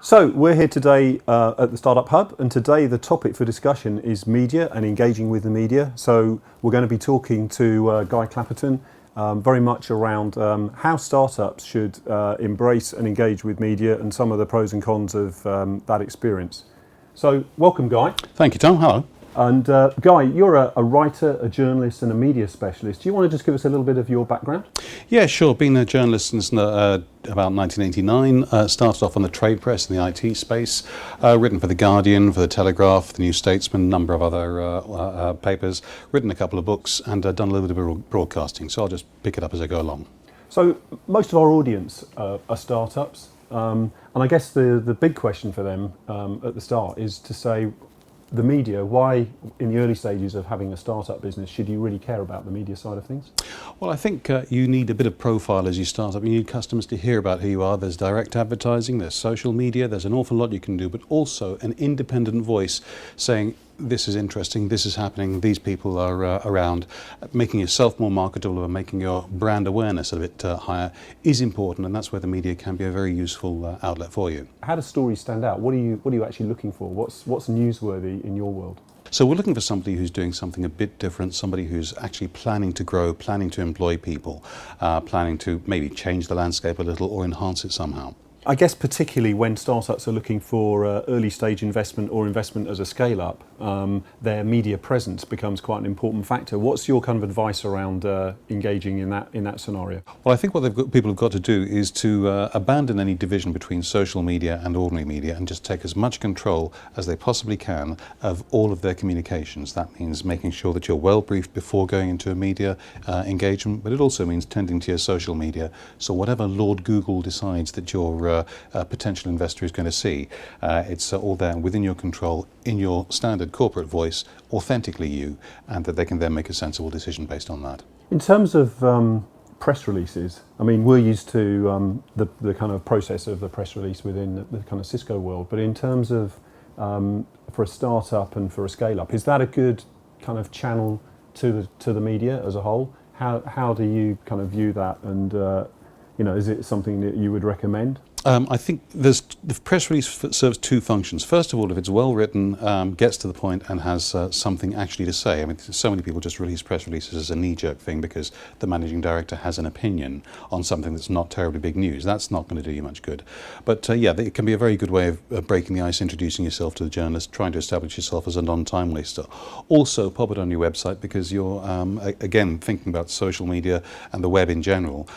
So we're here today at the Startup Hub, and today the topic for discussion is media and engaging with the media. So we're going to be talking to Guy Clapperton very much around how startups should embrace and engage with media and some of the pros and cons of that experience. So welcome, Guy. Thank you, Tom. Hello. And Guy, you're a writer, a journalist and a media specialist. Do you want to just give us a little bit of your background? Yeah, sure. Been a journalist since about 1989. Started off on the trade press in the IT space. Written for The Guardian, for The Telegraph, The New Statesman, a number of other papers. Written a couple of books and done a little bit of broadcasting. So I'll just pick it up as I go along. So most of our audience are startups. And I guess the big question for them at the start is to say, the media, why in the early stages of having a startup business should you really care about the media side of things? Well, I think you need a bit of profile as you start up. You need customers to hear about who you are. There's direct advertising, there's social media, there's an awful lot you can do, but also an independent voice saying, this is interesting, this is happening, these people are around. Making yourself more marketable and making your brand awareness a bit higher is important, and that's where the media can be a very useful outlet for you. How do stories stand out? What are you actually looking for? What's newsworthy in your world? So we're looking for somebody who's doing something a bit different, somebody who's actually planning to grow, planning to employ people, planning to maybe change the landscape a little or enhance it somehow. I guess particularly when startups are looking for early stage investment or investment as a scale up, their media presence becomes quite an important factor. What's your kind of advice around engaging in that scenario? Well, I think what people have got to do is to abandon any division between social media and ordinary media and just take as much control as they possibly can of all of their communications. That means making sure that you're well briefed before going into a media engagement, but it also means tending to your social media. So whatever Lord Google decides that your potential investor is going to see, it's all there within your control, in your standard corporate voice, authentically you, and that they can then make a sensible decision based on that. In terms of press releases, I mean, we're used to the kind of process of the press release within the kind of Cisco world, but in terms of for a startup and for a scale up, is that a good kind of channel to the media as a whole? How do you kind of view that, and is it something that you would recommend? I think the press release serves two functions. First of all, if it's well written, gets to the point and has something actually to say. I mean, so many people just release press releases as a knee-jerk thing because the managing director has an opinion on something that's not terribly big news. That's not going to do you much good. But yeah, it can be a very good way of breaking the ice, introducing yourself to the journalist, trying to establish yourself as a non-time waster. Also, pop it on your website because you're, again, thinking about social media and the web in general.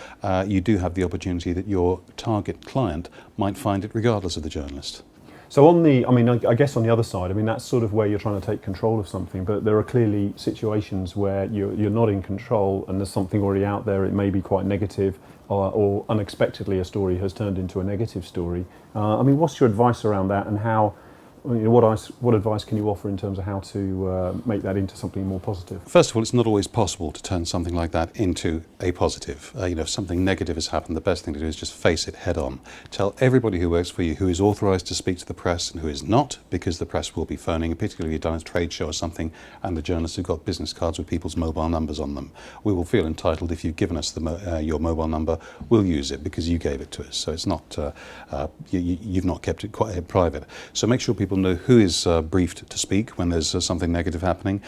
You do have the opportunity that your target client might find it regardless of the journalist. So I guess on the other side, I mean, that's sort of where you're trying to take control of something, but there are clearly situations where you're not in control and there's something already out there. It may be quite negative or unexpectedly a story has turned into a negative story. I mean, what's your advice around that, and how? What advice can you offer in terms of how to make that into something more positive? First of all, it's not always possible to turn something like that into a positive. If something negative has happened, the best thing to do is just face it head on. Tell everybody who works for you who is authorised to speak to the press and who is not, because the press will be phoning, particularly if you've done a trade show or something and the journalists have got business cards with people's mobile numbers on them. We will feel entitled if you've given us your mobile number, we'll use it because you gave it to us. So it's not, you've not kept it quite private. So make sure people know who is briefed to speak when there's something negative happening.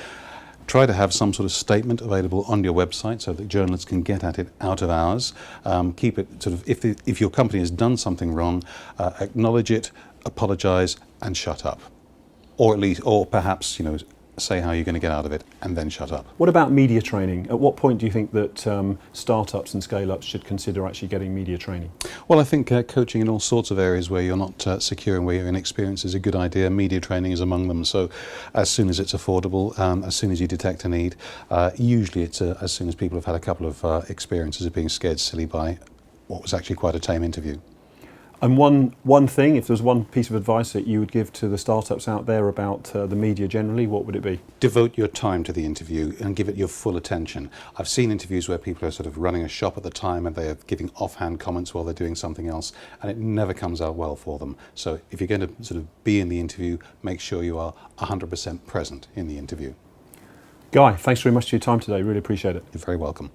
Try to have some sort of statement available on your website so that journalists can get at it out of hours. Keep it sort of, if your company has done something wrong, acknowledge it, apologise and shut up. Or at least, or perhaps, say how you're going to get out of it and then shut up. What about media training? At what point do you think that startups and scale-ups should consider actually getting media training? Well, I think coaching in all sorts of areas where you're not secure and where you're inexperienced is a good idea. Media training is among them. So as soon as it's affordable, as soon as you detect a need, usually it's as soon as people have had a couple of experiences of being scared silly by what was actually quite a tame interview. And one thing, if there's one piece of advice that you would give to the startups out there about the media generally, what would it be? Devote your time to the interview and give it your full attention. I've seen interviews where people are sort of running a shop at the time and they are giving offhand comments while they're doing something else, and it never comes out well for them. So if you're going to sort of be in the interview, make sure you are 100% present in the interview. Guy, thanks very much for your time today. Really appreciate it. You're very welcome.